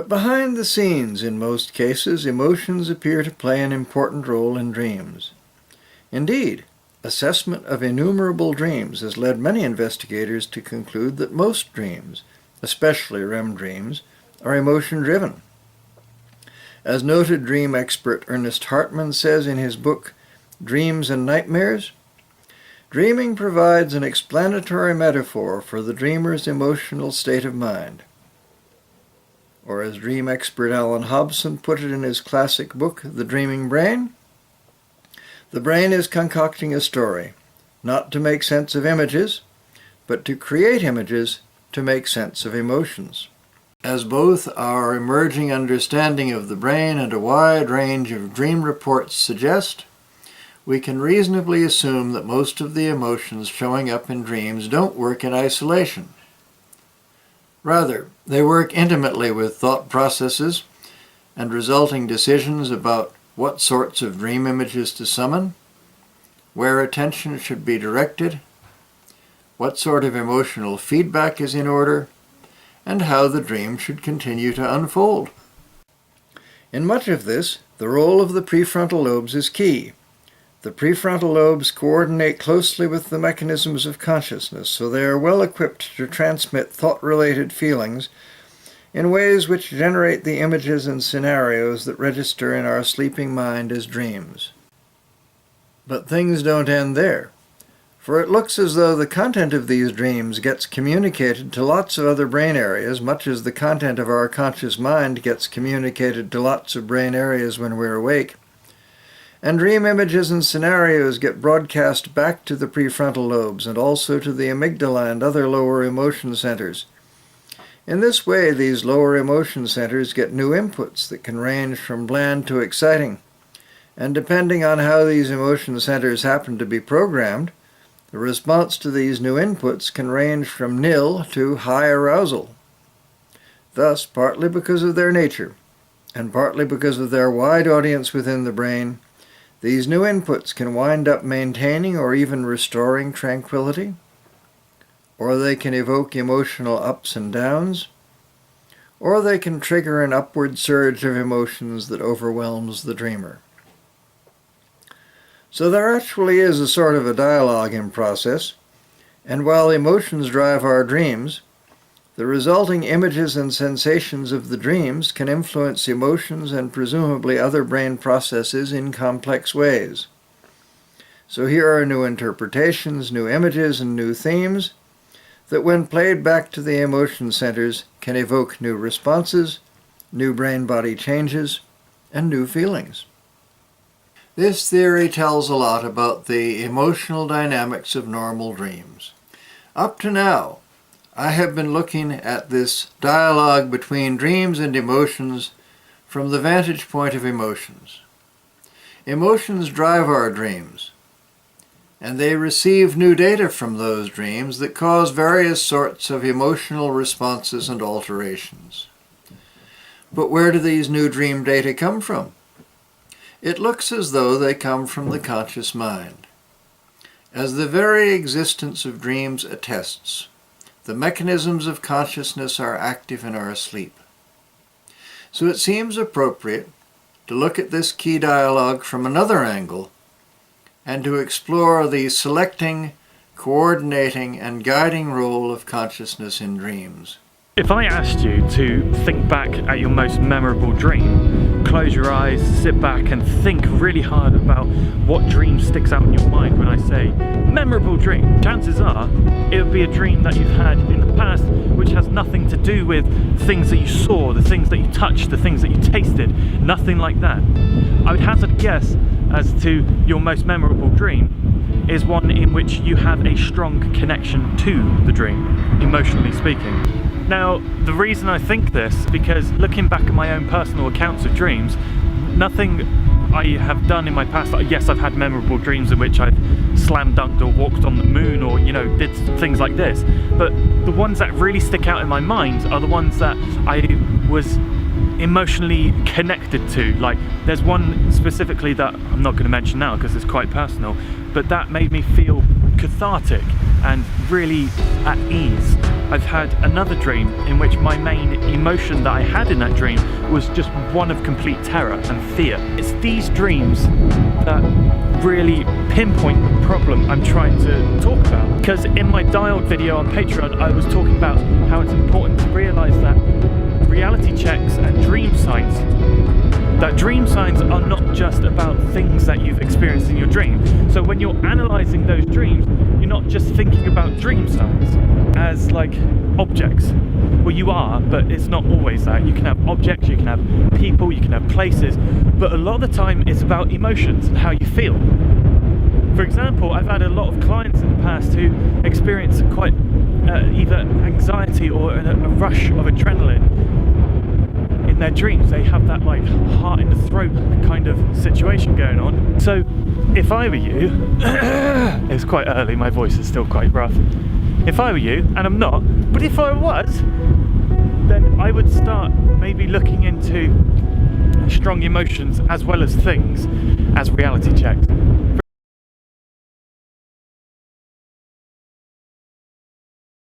But behind the scenes, in most cases, emotions appear to play an important role in dreams. Indeed, assessment of innumerable dreams has led many investigators to conclude that most dreams, especially REM dreams, are emotion-driven. As noted dream expert Ernest Hartman says in his book, Dreams and Nightmares, dreaming provides an explanatory metaphor for the dreamer's emotional state of mind. Or as dream expert Alan Hobson put it in his classic book, The Dreaming Brain, the brain is concocting a story, not to make sense of images, but to create images to make sense of emotions. As both our emerging understanding of the brain and a wide range of dream reports suggest, we can reasonably assume that most of the emotions showing up in dreams don't work in isolation. Rather, they work intimately with thought processes and resulting decisions about what sorts of dream images to summon, where attention should be directed, what sort of emotional feedback is in order, and how the dream should continue to unfold. In much of this, the role of the prefrontal lobes is key. The prefrontal lobes coordinate closely with the mechanisms of consciousness, so they are well equipped to transmit thought-related feelings in ways which generate the images and scenarios that register in our sleeping mind as dreams. But things don't end there, for it looks as though the content of these dreams gets communicated to lots of other brain areas, much as the content of our conscious mind gets communicated to lots of brain areas when we're awake. And dream images and scenarios get broadcast back to the prefrontal lobes and also to the amygdala and other lower emotion centers. In this way, these lower emotion centers get new inputs that can range from bland to exciting. And depending on how these emotion centers happen to be programmed, the response to these new inputs can range from nil to high arousal. Thus, partly because of their nature, and partly because of their wide audience within the brain, these new inputs can wind up maintaining or even restoring tranquility, or they can evoke emotional ups and downs, or they can trigger an upward surge of emotions that overwhelms the dreamer. So there actually is a sort of a dialogue in process, and while emotions drive our dreams, the resulting images and sensations of the dreams can influence emotions and presumably other brain processes in complex ways. So here are new interpretations, new images, and new themes that when played back to the emotion centers can evoke new responses, new brain-body changes, and new feelings. This theory tells a lot about the emotional dynamics of normal dreams. Up to now, I have been looking at this dialogue between dreams and emotions from the vantage point of emotions. Emotions drive our dreams, and they receive new data from those dreams that cause various sorts of emotional responses and alterations. But where do these new dream data come from? It looks as though they come from the conscious mind. As the very existence of dreams attests, the mechanisms of consciousness are active in our sleep. So it seems appropriate to look at this key dialogue from another angle and to explore the selecting, coordinating, and guiding role of consciousness in dreams. If I asked you to think back at your most memorable dream, close your eyes, sit back and think really hard about what dream sticks out in your mind when I say memorable dream, chances are it would be a dream that you've had in the past which has nothing to do with things that you saw, the things that you touched, the things that you tasted, nothing like that. I would hazard a guess as to your most memorable dream is one in which you have a strong connection to the dream, emotionally speaking. Now, the reason I think this, because looking back at my own personal accounts of dreams, nothing I have done in my past, yes, I've had memorable dreams in which I've slam dunked or walked on the moon or, did things like this, but the ones that really stick out in my mind are the ones that I was emotionally connected to. Like, there's one specifically that I'm not going to mention now because it's quite personal, but that made me feel cathartic and really at ease. I've had another dream in which my main emotion that I had in that dream was just one of complete terror and fear. It's these dreams that really pinpoint the problem I'm trying to talk about. Because in my dialed video on Patreon, I was talking about how it's important to realise that reality checks and dream signs, that dream signs are not just about things that you've experienced in your dream. So when you're analysing those dreams, you're not just thinking about dream signs as like objects. Well, you are, but it's not always that. You can have objects, you can have people, you can have places, but a lot of the time it's about emotions and how you feel. For example, I've had a lot of clients in the past who experience quite either anxiety or a rush of adrenaline in their dreams. They have that like heart in the throat kind of situation going on. So if I were you, it's quite early, my voice is still quite rough. If I were you, and I'm not, but if I was, then I would start maybe looking into strong emotions as well as things as reality checks.